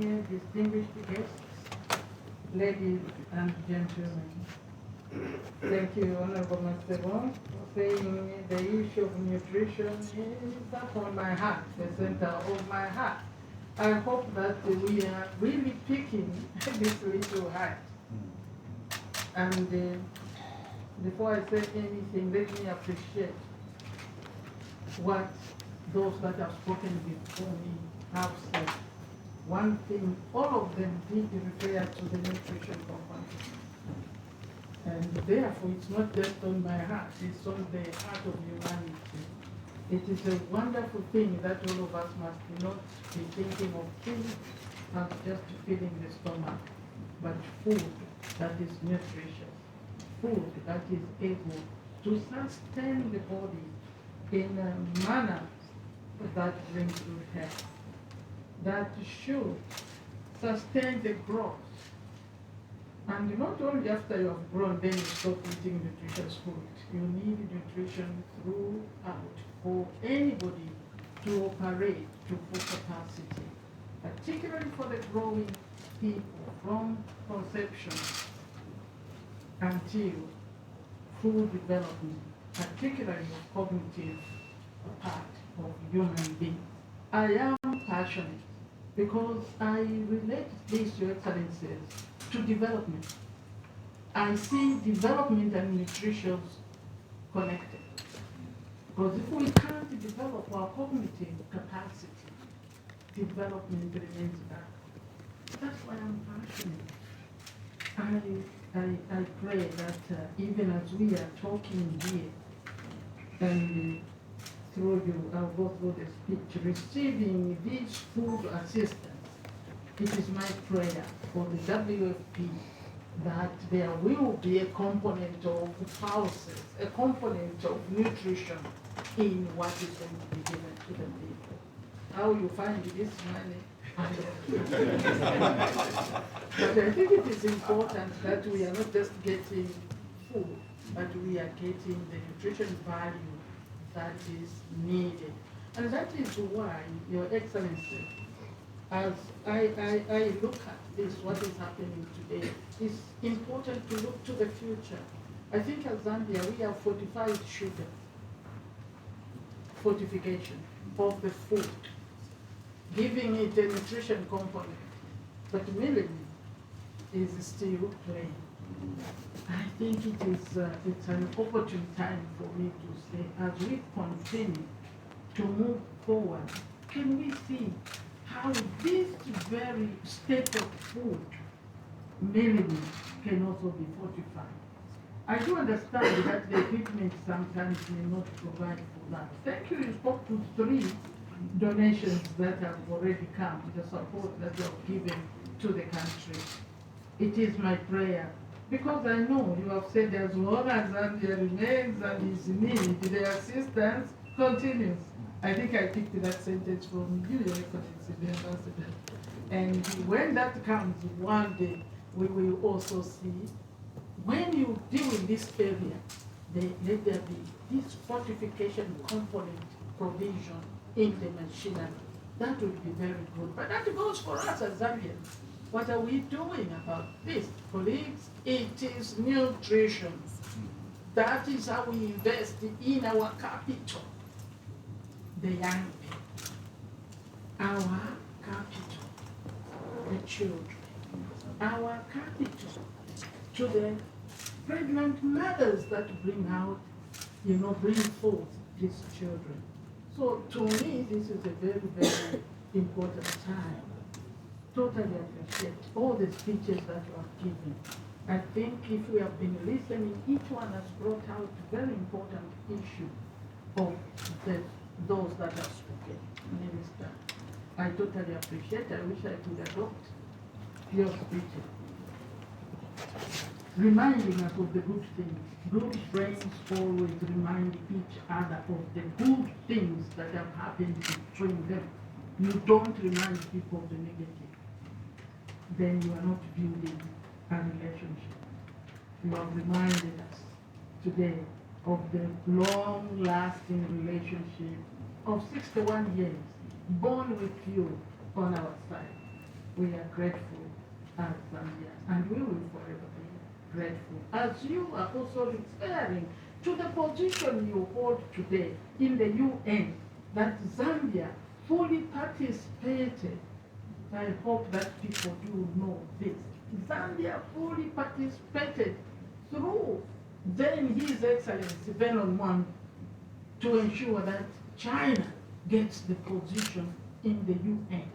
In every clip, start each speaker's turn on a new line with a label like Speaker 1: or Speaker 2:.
Speaker 1: here, distinguished guests, ladies and gentlemen. Thank you, Honorable Mr. Wong, for saying the issue of nutrition is up on my heart, the center of my heart. I hope that we are really picking this little heart. And before I say anything, let me appreciate what those that have spoken before me have said. One thing, all of them did refer to the nutrition component. And therefore, it's not just on my heart, it's on the heart of humanity. It is a wonderful thing that all of us must not be thinking of food as just filling the stomach, but food that is nutritious, food that is able to sustain the body in a manner that brings good health, that should sustain the growth. And not only after you have grown, then you stop eating nutritious food. You need nutrition throughout for anybody to operate to full capacity, particularly for the growing people from conception until full development, particularly the cognitive part of human being. I am passionate because I relate this, Your Excellencies, to development. I see development and nutrition connected. Because if we can't develop our cognitive capacity, development remains back. That's why I'm passionate. I pray that even as we are talking here, and through you, I'll go through the speech, receiving this food assistance, it is my prayer for the WFP that there will be a component of pulses, a component of nutrition in what is going to be given to the people. How you find this money, I don't know. But I think it is important that we are not just getting food, but we are getting the nutrition value that is needed. And that is why, Your Excellency, as I look at this, what is happening today, it's important to look to the future. I think as Zambia, we have fortified sugar, fortification of the food, giving it a nutrition component. But milling is still plain. I think it's an opportune time for me to say, as we continue to move forward, can we see how this very staple food, milling, can also be fortified? I do understand that the equipment sometimes may not provide for that. Thank you. You spoke to 3 donations that have already come, the support that you have given to the country. It is my prayer, because I know you have said as long as Zambia remains and is need, the assistance continues. I think I picked that sentence from you, Your Excellency, the Ambassador. And when that comes, one day we will also see, when you deal in this area, let there be this fortification component provision in the machinery. That would be very good. But that goes for us as Zambians. What are we doing about this? Colleagues, it is nutrition. That is how we invest in our capital, the young people. Our capital, the children. Our capital to the pregnant mothers that bring forth these children. So to me, this is a very, very important time. Totally appreciate all the speeches that you have given. I think if we have been listening, each one has brought out very important issue of those that have spoken. Minister, I totally appreciate. I wish I could adopt your speeches, reminding us of the good things. Good friends always remind each other of the good things that have happened between them. You don't remind people of the negative. Then you are not building a relationship. You have reminded us today of the long-lasting relationship of 61 years, born with you on our side. we are grateful as Zambians, and we will forever be grateful. As you are also referring to the position you hold today in the UN, that Zambia fully participated. I hope that people do know this. Zambia fully participated through then His Excellency Venom One to ensure that China gets the position in the UN.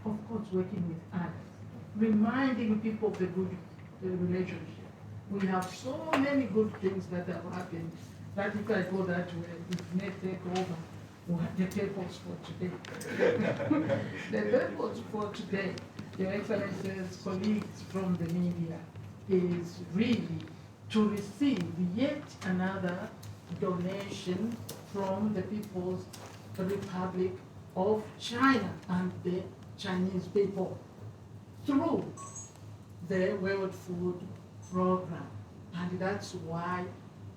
Speaker 1: Of course, working with others, reminding people of the good relationship. We have so many good things that have happened that if I go that way, it may take over the tables for today. The tables for today, Your Excellencies, colleagues from the media, is really to receive yet another donation from the People's Republic of China and the Chinese people through the World Food Program. And that's why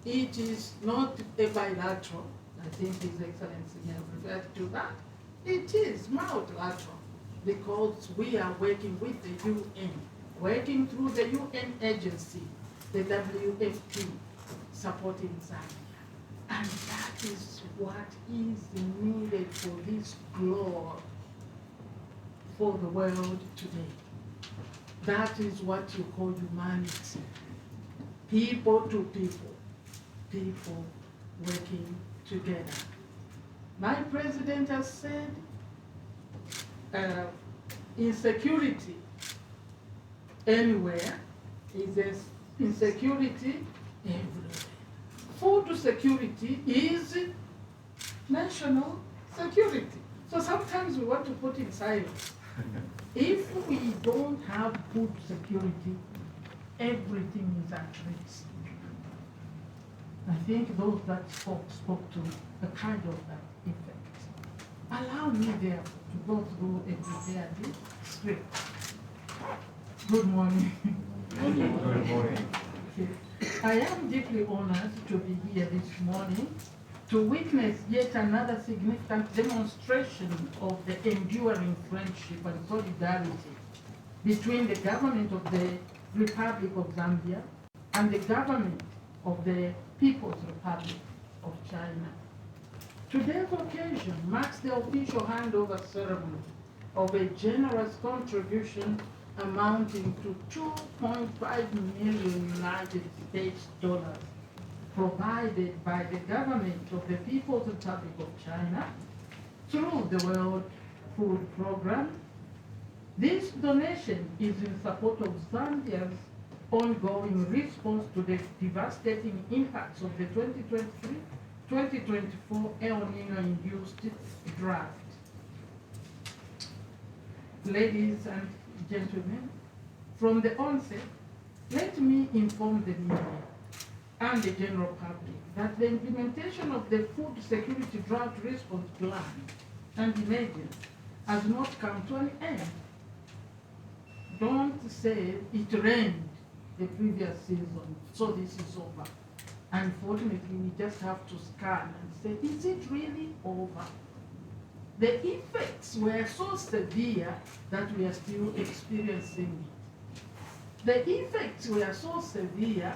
Speaker 1: it is not a bilateral. I think His Excellency has referred to that. It is multilateral because we are working with the UN, working through the UN agency, the WFP, supporting Zambia. And that is what is needed for this glory for the world today. That is what you call humanity. People to people, people working together. My president has said insecurity anywhere is insecurity everywhere. Food security is national security. So sometimes we want to put in silence. If we don't have food security, everything is at risk. I think those that spoke to a kind of that effect. Allow me therefore to go through a prepared script. Good morning.
Speaker 2: Good morning.
Speaker 1: I am deeply honored to be here this morning to witness yet another significant demonstration of the enduring friendship and solidarity between the government of the Republic of Zambia and the government of the People's Republic of China. Today's occasion marks the official handover ceremony of a generous contribution amounting to 2.5 million United States dollars provided by the government of the People's Republic of China through the World Food Program. This donation is in support of Zambia's ongoing response to the devastating impacts of the 2023-2024 El Nino-induced drought. Ladies and gentlemen, from the onset, let me inform the media and the general public that the implementation of the Food Security Drought Response Plan and emergency has not come to an end. Don't say it rained the previous season, so this is over. Unfortunately, we just have to scan and say, is it really over? The effects were so severe that we are still experiencing it. The effects were so severe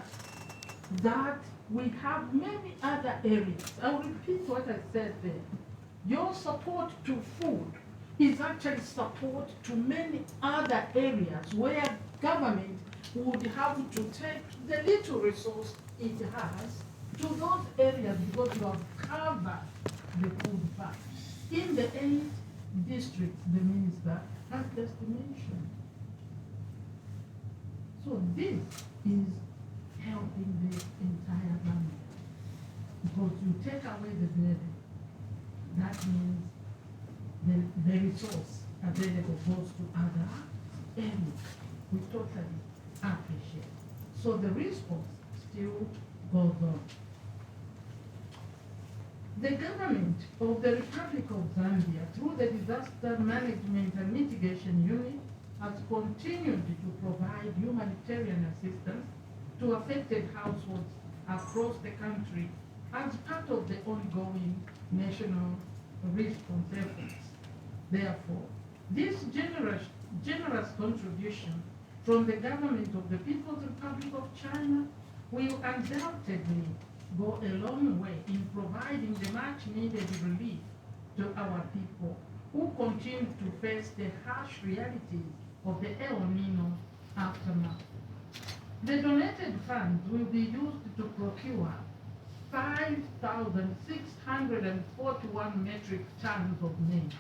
Speaker 1: that we have many other areas. I'll repeat what I said there. Your support to food is actually support to many other areas where government would have to take the little resource it has to those areas because you have covered the food part. In the 8 districts, the minister has destination. So this is helping the entire Zambia. Because you take away the burden, that means the resource available goes to other areas. We totally appreciate. So the response still goes on. The government of the Republic of Zambia, through the Disaster Management and Mitigation Unit, has continued to provide humanitarian assistance to affected households across the country as part of the ongoing national response efforts. Therefore, this generous contribution from the government of the People's Republic of China will undoubtedly go a long way in providing the much needed relief to our people who continue to face the harsh realities of the El Nino aftermath. The donated funds will be used to procure 5,641 metric tons of maize.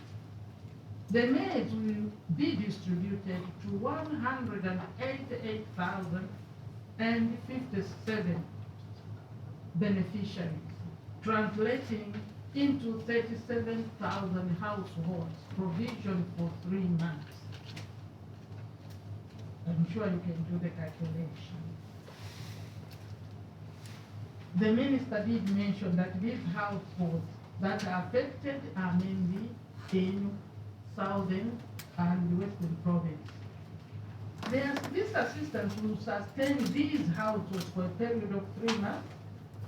Speaker 1: The maize will be distributed to 188,057 beneficiaries, translating into 37,000 households provisioned for 3 months. I'm sure you can do the calculation. The minister did mention that these households that are affected are mainly in southern and western province. This assistance will sustain these households for a period of 3 months,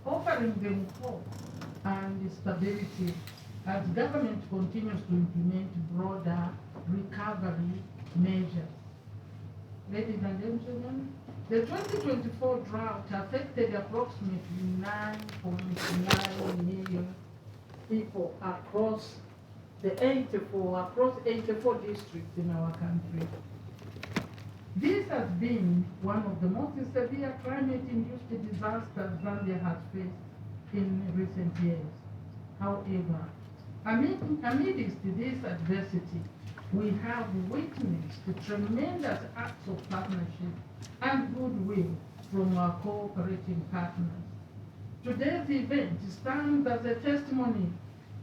Speaker 1: offering them hope and stability as government continues to implement broader recovery measures. Ladies and gentlemen, the 2024 drought affected approximately 9.9 million people across 84 districts in our country. This has been one of the most severe climate-induced disasters Zambia has faced in recent years. However, amidst this adversity, we have witnessed tremendous acts of partnership and goodwill from our cooperating partners. Today's event stands as a testimony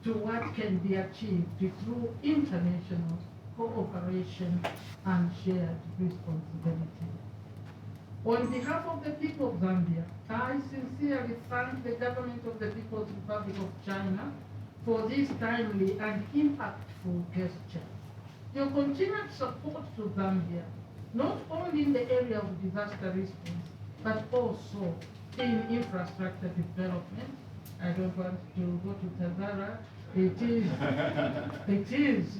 Speaker 1: to what can be achieved through international cooperation and shared responsibility. On behalf of the people of Zambia, I sincerely thank the government of the People's Republic of China for this timely and impactful gesture. Your continued support to Zambia, not only in the area of disaster response, but also in infrastructure development. I don't want to go to Tazara. It is,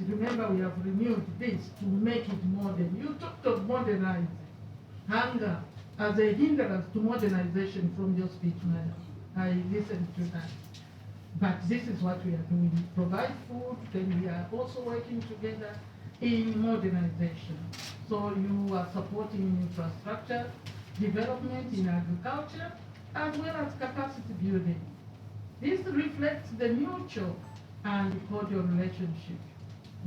Speaker 1: remember we have renewed this to make it modern. You talked of modernizing. Hunger as a hindrance to modernization from your speech, madam. I listened to that. But this is what we are doing. Provide food, then we are also working together in modernization. So you are supporting infrastructure development in agriculture as well as capacity building. This reflects the mutual and cordial relationship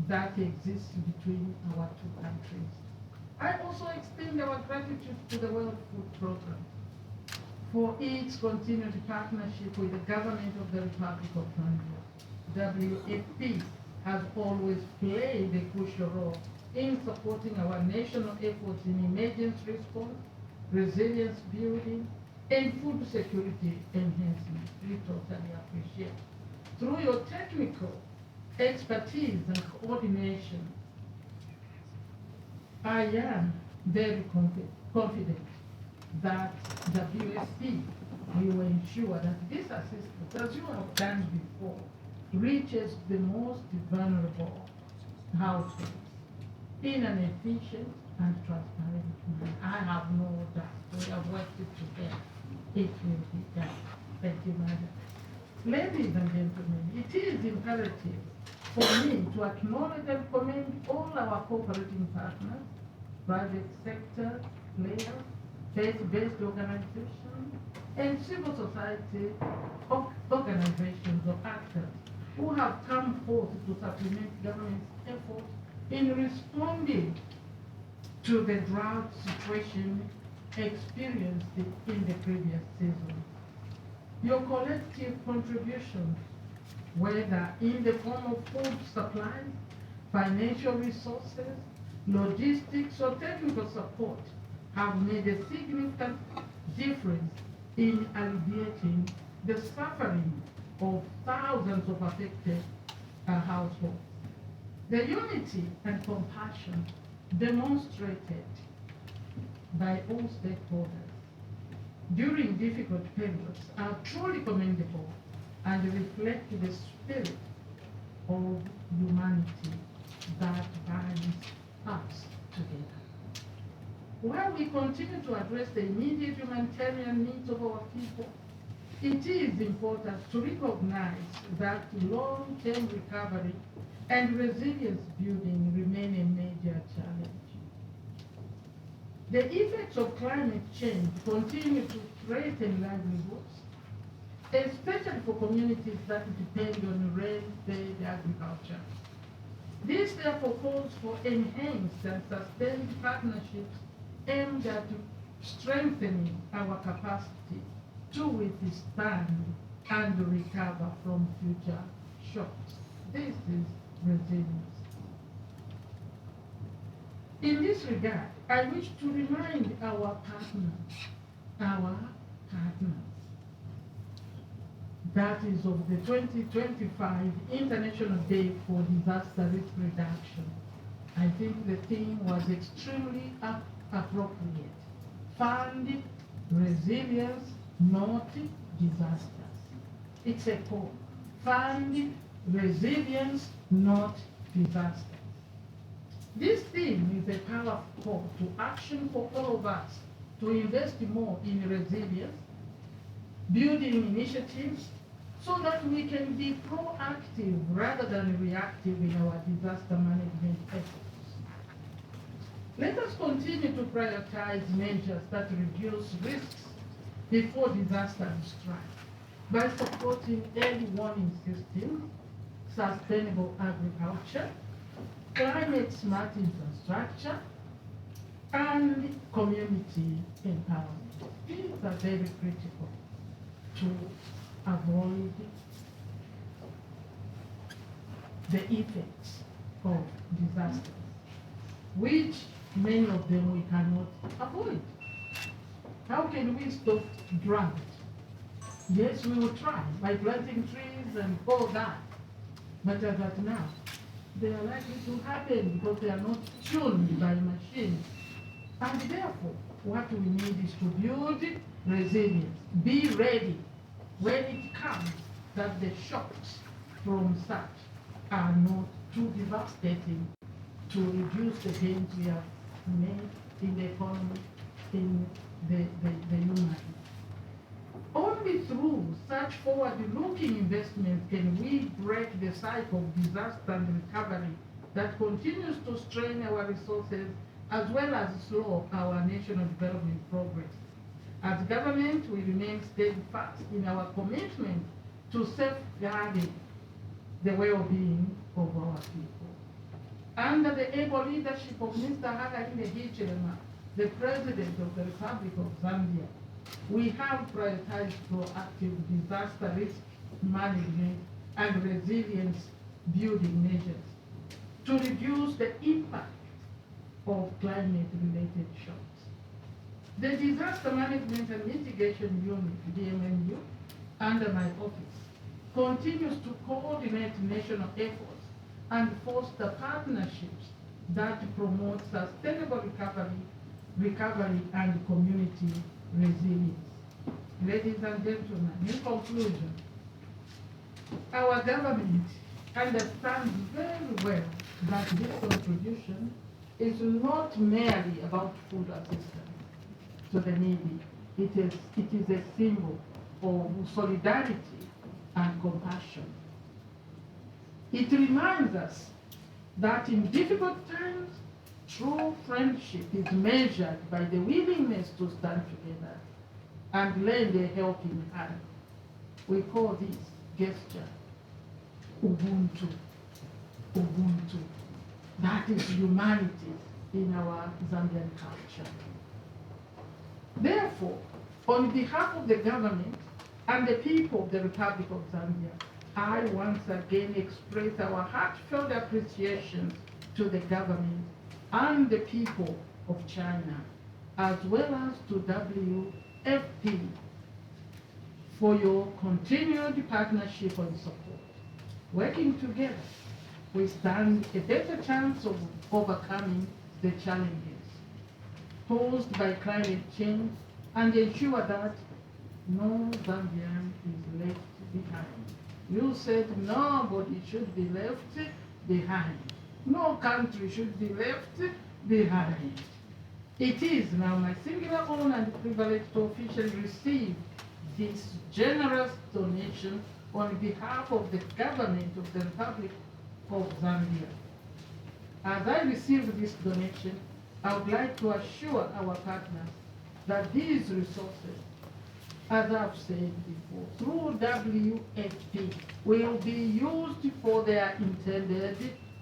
Speaker 1: that exists between our two countries. I also extend our gratitude to the World Food Program for its continued partnership with the government of the Republic of Zambia. WFP has always played a crucial role in supporting our national efforts in emergency response, resilience building, and food security enhancement. We totally appreciate. Through your technical expertise and coordination, I am very confident that WFP will ensure that this assistance, as you have done before, reaches the most vulnerable households in an efficient and transparent manner. I have no doubt. We have worked it together. It will be done. Thank you, madam. Ladies and gentlemen, it is imperative for me to acknowledge and commend all our cooperating partners, private sector players, faith-based organizations, and civil society organizations or actors who have come forth to supplement government's efforts in responding to the drought situation experienced in the previous season. Your collective contributions, whether in the form of food supplies, financial resources, logistics, or technical support, have made a significant difference in alleviating the suffering of thousands of affected households. The unity and compassion demonstrated by all stakeholders during difficult periods are truly commendable and reflect the spirit of humanity that binds us while we continue to address the immediate humanitarian needs of our people, it is important to recognize that long-term recovery and resilience building remain a major challenge. The effects of climate change continue to threaten livelihoods, especially for communities that depend on rain-fed agriculture. This therefore calls for enhanced and sustained partnerships aimed at strengthening our capacity to withstand and recover from future shocks. This is resilience. In this regard, I wish to remind our partners, that is of the 2025 International Day for Disaster Risk Reduction. I think the theme was extremely appropriate. Fund resilience, not disasters. It's a call. Fund resilience, not disasters. This theme is a powerful call to action for all of us to invest more in resilience, building initiatives, so that we can be proactive rather than reactive in our disaster management efforts. Let us continue to prioritize measures that reduce risks before disasters strike by supporting early warning systems, sustainable agriculture, climate smart infrastructure, and community empowerment. These are very critical to avoid the effects of disasters, which many of them we cannot avoid. How can we stop drought? Yes, we will try by planting trees and all that, but as of now, they are likely to happen because they are not tuned by machines. And therefore, what we need is to build resilience, be ready when it comes, that the shocks from such are not too devastating to reduce the gains we have made in the economy, in the human. Only through such forward-looking investments can we break the cycle of disaster and recovery that continues to strain our resources as well as slow our national development progress. As government, we remain steadfast in our commitment to safeguarding the well-being of our people. Under the able leadership of Mr. Hakainde Hichilema, the President of the Republic of Zambia, we have prioritized proactive disaster risk management and resilience building measures to reduce the impact of climate-related shocks. The Disaster Management and Mitigation Unit, DMMU, under my office, continues to coordinate national efforts and foster partnerships that promote sustainable recovery and community resilience. Ladies and gentlemen, in conclusion, our government understands very well that this contribution is not merely about food assistance to the needy. It is a symbol of solidarity and compassion. It reminds us that in difficult times, true friendship is measured by the willingness to stand together and lend a helping hand. We call this gesture Ubuntu. Ubuntu. That is humanity in our Zambian culture. Therefore, on behalf of the government and the people of the Republic of Zambia, I once again express our heartfelt appreciation to the government and the people of China, as well as to WFP for your continued partnership and support. Working together, we stand a better chance of overcoming the challenges posed by climate change and ensure that no Zambian is left behind. You said nobody should be left behind. No country should be left behind. It is now my singular honor and privilege to officially receive this generous donation on behalf of the government of the Republic of Zambia. As I receive this donation, I would like to assure our partners that these resources, as I've said before, through WFP, will be used for their intended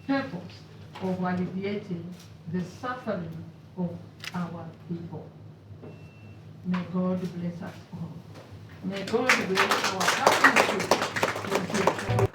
Speaker 1: purpose of alleviating the suffering of our people. May God bless us all. May God bless our partnership. Thank you.